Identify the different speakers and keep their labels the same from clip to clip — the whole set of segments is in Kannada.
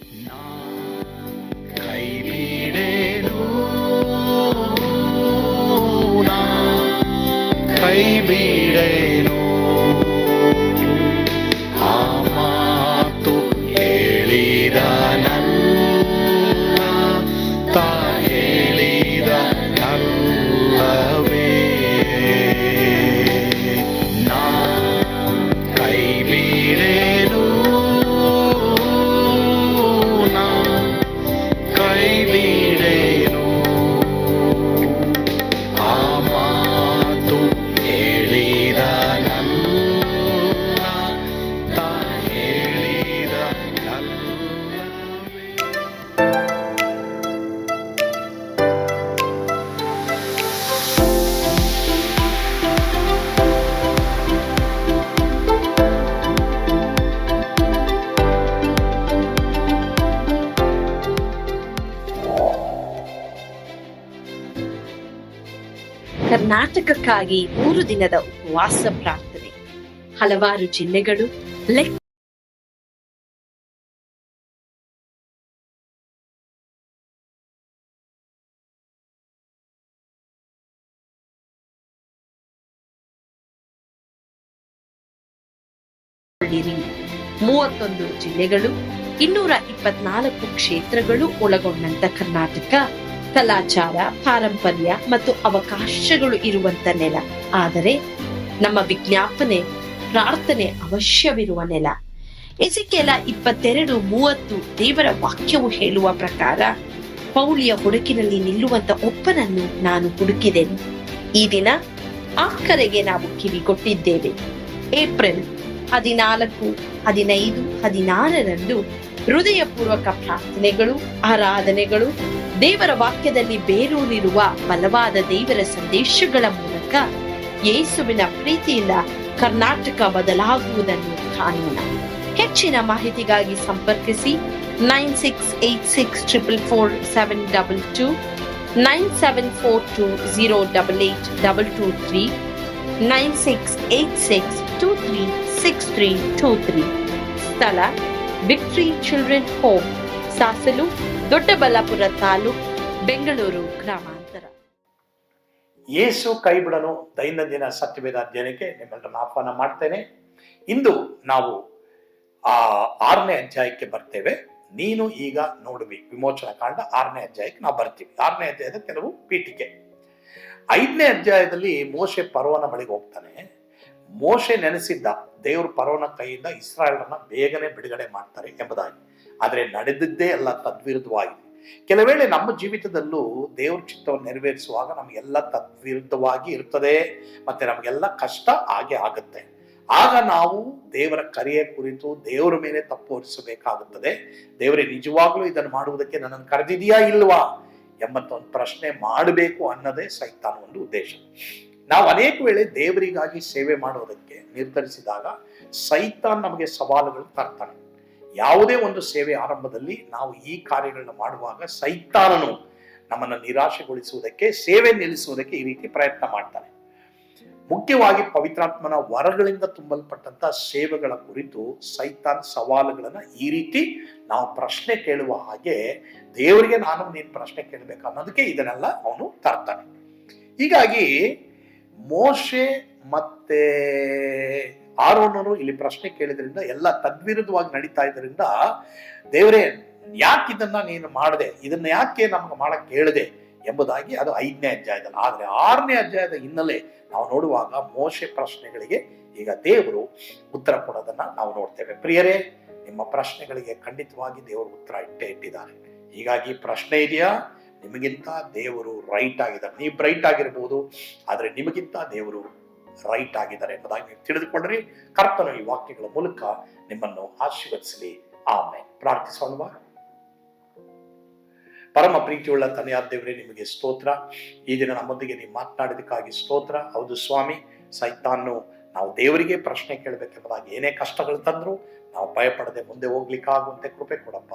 Speaker 1: ಕೈ ಬಿಡೇನು, ಕೈ ಬಿಡೇನು, ಆ ಮಾತು ಹೇಳಿದ ನನ್ನ ಹೇಳಿದ ನಲ್ಲವೇ. ನಾ ಕೈ ಬಿಡೇನು, ನಾ ಕೈ ಬಿಡೇನು, ಆ ಮಾತು ಹೇಳಿದ ನನ್ನ ಹೇಳಿದ ನಲ್ಲವೇ.
Speaker 2: ಕರ್ನಾಟಕಕ್ಕಾಗಿ 3 ದಿನದ ಉಪವಾಸ ಪ್ರಾರ್ಥನೆ. ಹಲವಾರು ಜಿಲ್ಲೆಗಳು ಲೆಕ್ಕಿರಿ. 31 ಜಿಲ್ಲೆಗಳು, 224 ಕ್ಷೇತ್ರಗಳು ಒಳಗೊಂಡಂತ ಕರ್ನಾಟಕ ಕಲಾಚಾರ, ಪಾರಂಪರ್ಯ ಮತ್ತು ಅವಕಾಶಗಳು ಇರುವಂತ ನೆಲ. ಆದರೆ ನಮ್ಮ ವಿಜ್ಞಾಪನೆ, ಪ್ರಾರ್ಥನೆ ಅವಶ್ಯವಿರುವ ನೆಲ. ಎಸೆಕಿಯೇಲ 22:30 ದೇವರ ವಾಕ್ಯವು ಹೇಳುವ ಪ್ರಕಾರ, ಪೌಳಿಯ ಹುಡುಕಿನಲ್ಲಿ ನಿಲ್ಲುವಂತ ಒಬ್ಬನನ್ನು ನಾನು ಹುಡುಕಿದೆನು. ಈ ದಿನ ಆ ಕರೆಗೆ ನಾವು ಕಿವಿಗೊಟ್ಟಿದ್ದೇವೆ. ಏಪ್ರಿಲ್ 14, 15, 16ರಂದು ಹೃದಯಪೂರ್ವಕ ಪ್ರಾರ್ಥನೆಗಳು, ಆರಾಧನೆಗಳು, ದೇವರ ವಾಕ್ಯದಲ್ಲಿ ಬೇರೂರಿರುವ ಬಲವಾದ ದೇವರ ಸಂದೇಶಗಳ ಮೂಲಕ ಯೇಸುವಿನ ಪ್ರೀತಿಯಿಂದ ಕರ್ನಾಟಕ ಬದಲಾಗುವುದನ್ನು ಕಾಣೋಣ. ಹೆಚ್ಚಿನ ಮಾಹಿತಿಗಾಗಿ ಸಂಪರ್ಕಿಸಿ 9686444722, 9742088223, 9686236323. ಸ್ಥಳ victory children home, Sasalu, Doddaballapura taluk, Bengaluru ಗ್ರಾಮಾಂತರ.
Speaker 1: ಯೇಸು ಕೈ ಬಿಡನು ದೈನಂದಿನ ಸತ್ಯವೇದ ಅಧ್ಯಯನಕ್ಕೆ ನಿಮ್ಮೆಲ್ಲರನ್ನು ಆಹ್ವಾನ ಮಾಡ್ತೇನೆ. ಇಂದು ನಾವು 6ನೇ ಅಧ್ಯಾಯಕ್ಕೆ ಬರ್ತೇವೆ. ನೀನು ಈಗ ನೋಡುವಿ ವಿಮೋಚನಾ ಕಾಂಡ 6ನೇ ಅಧ್ಯಾಯಕ್ಕೆ ನಾವು ಬರ್ತೀವಿ. 6ನೇ ಅಧ್ಯಾಯದ ಕೆಲವು ಪೀಠಿಕೆ. 5ನೇ ಅಧ್ಯಾಯದಲ್ಲಿ ಮೋಶೆ ಫರೋಹನ ಬಳಿಗೆ ಹೋಗ್ತಾನೆ. ಮೋಶೆ ನೆನೆಸಿದ್ದ ದೇವರು ಫರೋಹನ ಕೈಯಿಂದ ಇಸ್ರಾಯೇಲರನ್ನ ಬೇಗನೆ ಬಿಡುಗಡೆ ಮಾಡ್ತಾರೆ ಎಂಬುದಾಗಿ. ಆದರೆ ನಡೆದಿದ್ದೇ ಎಲ್ಲ ತದ್ವಿರುದ್ಧವಾಗಿದೆ. ಕೆಲವೇಳೆ ನಮ್ಮ ಜೀವಿತದಲ್ಲೂ ದೇವ್ರ ಚಿತ್ತವನ್ನು ನೆರವೇರಿಸುವಾಗ ನಮಗೆಲ್ಲ ತದ್ವಿರುದ್ಧವಾಗಿ ಇರ್ತದೆ, ಮತ್ತೆ ನಮಗೆಲ್ಲ ಕಷ್ಟ ಹಾಗೆ ಆಗುತ್ತೆ. ಆಗ ನಾವು ದೇವರ ಕರೆಯ ಕುರಿತು ದೇವರ ಮೇಲೆ ತಪ್ಪು ಹೊರಿಸಬೇಕಾಗುತ್ತದೆ. ದೇವರೇ, ನಿಜವಾಗ್ಲೂ ಇದನ್ನು ಮಾಡುವುದಕ್ಕೆ ನನ್ನನ್ನು ಕರೆದಿದೆಯಾ ಇಲ್ವಾ ಎಂಬಂತ ಒಂದು ಪ್ರಶ್ನೆ ಮಾಡಬೇಕು ಅನ್ನೋದೇ ಸೈತಾನ ಒಂದು ಉದ್ದೇಶ. ನಾವು ಅನೇಕ ವೇಳೆ ದೇವರಿಗಾಗಿ ಸೇವೆ ಮಾಡುವುದಕ್ಕೆ ನಿರ್ಧರಿಸಿದಾಗ ಸೈತಾನ್ ನಮಗೆ ಸವಾಲುಗಳು ತರ್ತಾನೆ. ಯಾವುದೇ ಒಂದು ಸೇವೆ ಆರಂಭದಲ್ಲಿ ನಾವು ಈ ಕಾರ್ಯಗಳನ್ನ ಮಾಡುವಾಗ ಸೈತಾನನು ನಮ್ಮನ್ನು ನಿರಾಶೆಗೊಳಿಸುವುದಕ್ಕೆ, ಸೇವೆ ನಿಲ್ಲಿಸುವುದಕ್ಕೆ ಈ ರೀತಿ ಪ್ರಯತ್ನ ಮಾಡ್ತಾನೆ. ಮುಖ್ಯವಾಗಿ ಪವಿತ್ರಾತ್ಮನ ವರಗಳಿಂದ ತುಂಬಲ್ಪಟ್ಟಂತ ಸೇವೆಗಳ ಕುರಿತು ಸೈತಾನ್ ಸವಾಲುಗಳನ್ನ ಈ ರೀತಿ ನಾವು ಪ್ರಶ್ನೆ ಕೇಳುವ ಹಾಗೆ, ದೇವರಿಗೆ ನೀನು ಪ್ರಶ್ನೆ ಕೇಳಬೇಕು ಅನ್ನೋದಕ್ಕೆ ಇದನ್ನೆಲ್ಲ ಅವನು ತರ್ತಾನೆ. ಹೀಗಾಗಿ ಮೋಶೆ ಮತ್ತೆ ಆರೋನರು ಇಲ್ಲಿ ಪ್ರಶ್ನೆ ಕೇಳಿದ್ರಿಂದ, ಎಲ್ಲ ತದ್ವಿರುದ್ಧವಾಗಿ ನಡೀತಾ ಇದರಿಂದ, ದೇವರೇ ಯಾಕೆ ಇದನ್ನ ನೀನು ಮಾಡದೆ, ಇದನ್ನ ಯಾಕೆ ನಮ್ಗೆ ಮಾಡಕ್ ಹೇಳಿದೆ ಎಂಬುದಾಗಿ ಅದು 5ನೇ ಅಧ್ಯಾಯದಲ್ಲಿ. ಆದ್ರೆ 6ನೇ ಅಧ್ಯಾಯದ ಹಿನ್ನೆಲೆ ನಾವು ನೋಡುವಾಗ ಮೋಶೆ ಪ್ರಶ್ನೆಗಳಿಗೆ ಈಗ ದೇವರು ಉತ್ತರ ಕೊಡೋದನ್ನ ನಾವು ನೋಡ್ತೇವೆ. ಪ್ರಿಯರೇ, ನಿಮ್ಮ ಪ್ರಶ್ನೆಗಳಿಗೆ ಖಂಡಿತವಾಗಿ ದೇವರು ಉತ್ತರ ಇಟ್ಟಿದ್ದಾರೆ. ಹೀಗಾಗಿ ಪ್ರಶ್ನೆ ಇದೆಯಾ, ನಿಮಗಿಂತ ದೇವರು ರೈಟ್ ಆಗಿದ್ದಾರೆ. ನೀವು ಬ್ರೈಟ್ ಆಗಿರ್ಬೋದು, ಆದ್ರೆ ನಿಮಗಿಂತ ದೇವರು ರೈಟ್ ಆಗಿದ್ದಾರೆ ಎಂಬುದಾಗಿ ನೀವು ತಿಳಿದುಕೊಂಡ್ರಿ. ಕರ್ತನು ಈ ವಾಕ್ಯಗಳ ಮೂಲಕ ನಿಮ್ಮನ್ನು ಆಶೀರ್ವದಿಸಲಿ. ಆಮೇಲೆ ಪ್ರಾರ್ಥಿಸೋಣ. ಪರಮ ಪ್ರೀತಿಯುಳ್ಳ ತಂದೆಯಾದ ದೇವರೇ, ನಿಮಗೆ ಸ್ತೋತ್ರ. ಈ ದಿನ ನಮ್ಮೊಂದಿಗೆ ನೀವು ಮಾತನಾಡಿದಕ್ಕಾಗಿ ಸ್ತೋತ್ರ. ಹೌದು ಸ್ವಾಮಿ, ಸೈತಾನು ನಾವು ದೇವರಿಗೆ ಪ್ರಶ್ನೆ ಕೇಳಬೇಕೆಂಬುದಾಗಿ ಏನೇ ಕಷ್ಟಗಳು ತಂದ್ರು ನಾವು ಭಯಪಡದೆ ಮುಂದೆ ಹೋಗ್ಲಿಕ್ಕಾಗುವಂತೆ ಕೃಪೆ ಕೊಡಪ್ಪ.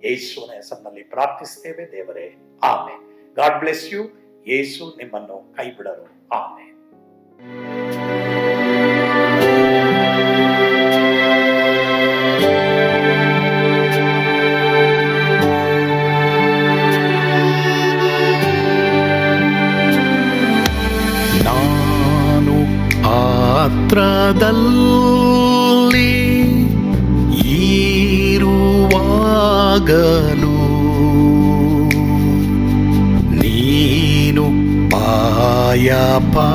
Speaker 1: ಯೇಸುವಿನ ಹೆಸರಿನಲ್ಲಿ ಪ್ರಾರ್ಥಿಸ್ತೇವೆ ದೇವರೇ, amen. God bless you. Yesu ನಿಮ್ಮನ್ನು ಕೈ ಬಿಡರು. ಆಮೆನ್. ಇರುವಾಗಲೂ ನೀನು ಪಾಯಪಟ್ಟು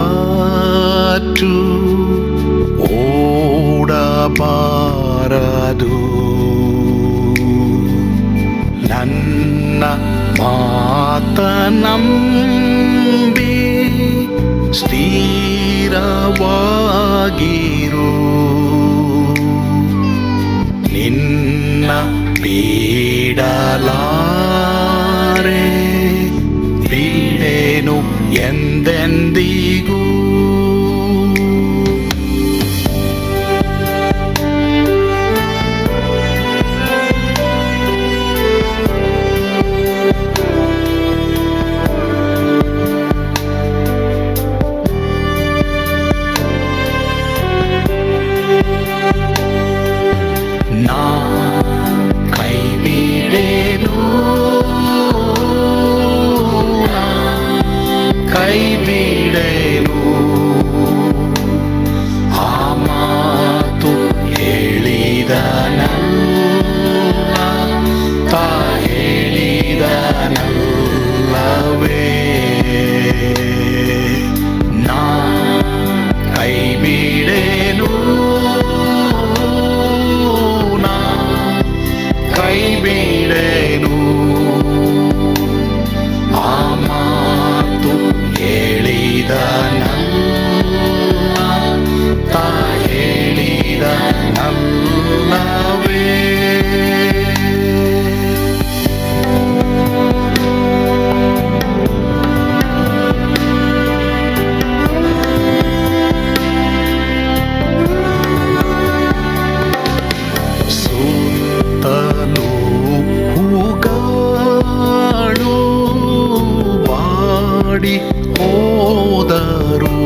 Speaker 1: ಓಡಬಾರದು. ನನ್ನ ಮಾತನಂಬಿ ಸ್ಥಿರವಾಗಿರು. ನಿನ್ನ ಬಿಡಲಾರೆ, ಬಿಡೆನು ಎಂದೆಂದಿಗೂ. ನಾ ಕೈ ಬಿಡೆನು, ಕೈ ಬಿಡೆನು. ಆ ಮಾತು ಹೇಳಿದನಲ್ಲ, ತಾ ಹೇಳಿದನಲ್ಲವೇ. ನಾ ಕೈ ಬಿಡೆನು, ಕೈ ಬಿಡೆನು. ಆ ಮಾತು ಹೇಳಿದನಲ್ಲ, ತಾ ಹೇಳಿದನಲ್ಲವೇ. ಸುತ್ತಲೂ ಹೂಗಳು ಬಾಡಿ ಹೋದರು,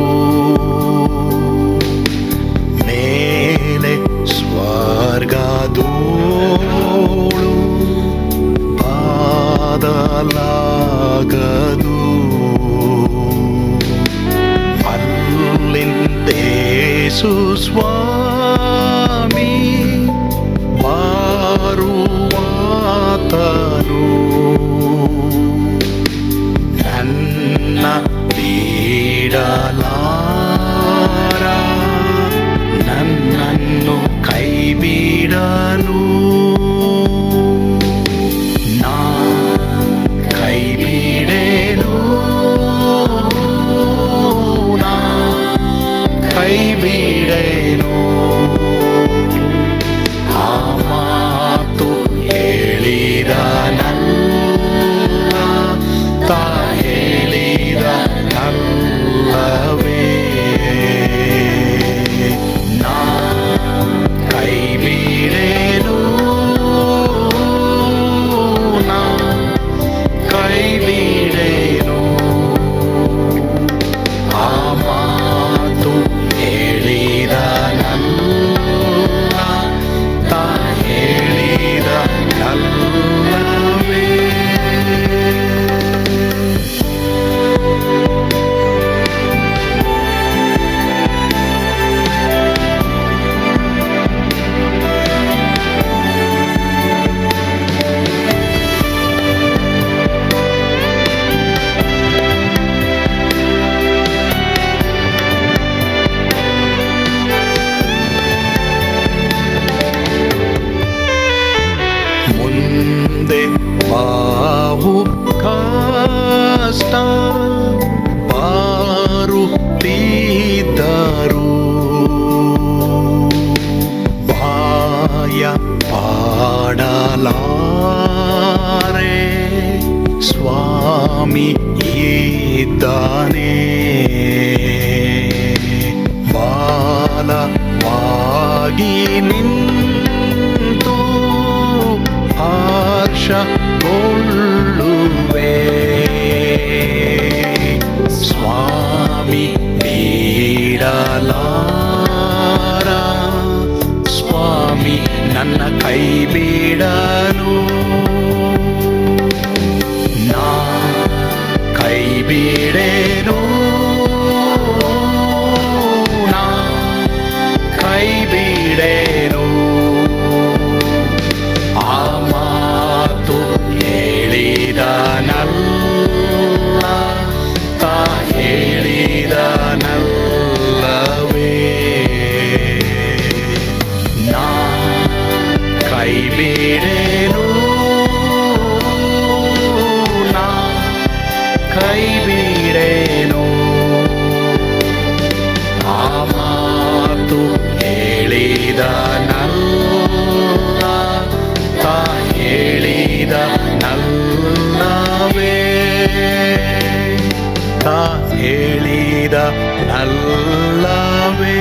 Speaker 1: ಮೇಲೆ ಸ್ವರ್ಗದೋಳು ಬಾದಲಾಗದು. ಅಲ್ಲಿಂದೇಸು ಸ್ವಾಮಿ ಬಾರುವಾತನು. ನನ್ನ ಬಿಡಲಾರ, ನನ್ನನ್ನು ಕೈ ಬಿಡನು. ನಾ ಕೈ ಬಿಡೆನು, ನಾ ಕೈ ಬಿಡೆನು. ಆ ಮಾತು ಹೇಳಿದನಲ್ಲ, ತಾ ಹೇಳಿದನಲ್ಲವೇ. ನಾ ಕೈ ಬಿಡೆನು, ನಾ ಕೈ ಬಿಡೆನು. ಆ ಮಾತು ಹೇಳಿದನಲ್ಲ, ತಾ ಹೇಳಿದನಲ್ಲವೇ. ಮುಂದೆ ಬಾವು ಕಷ್ಟ ಬಾರುತ್ತಿದ್ದರು, ಬಾಯ ಪಾಡಲಾರೆ, ಸ್ವಾಮಿ ಇದ್ದಾನೆ. ಬಾಲವಾಗಿ ನಿಂತು ಹರ್ಷಗೊಳ್ಳುವೆ. ಸ್ವಾಮಿ ಬಿಡಲಾರ, ಸ್ವಾಮಿ ನನ್ನ ಕೈ ಬಿಡನು. ನಾ ಕೈ ಬಿಡೆನು, ನಾ ನಲ್ಲವೇ, ತಾ ಹೇಳಿದ ನಲ್ಲವೇ.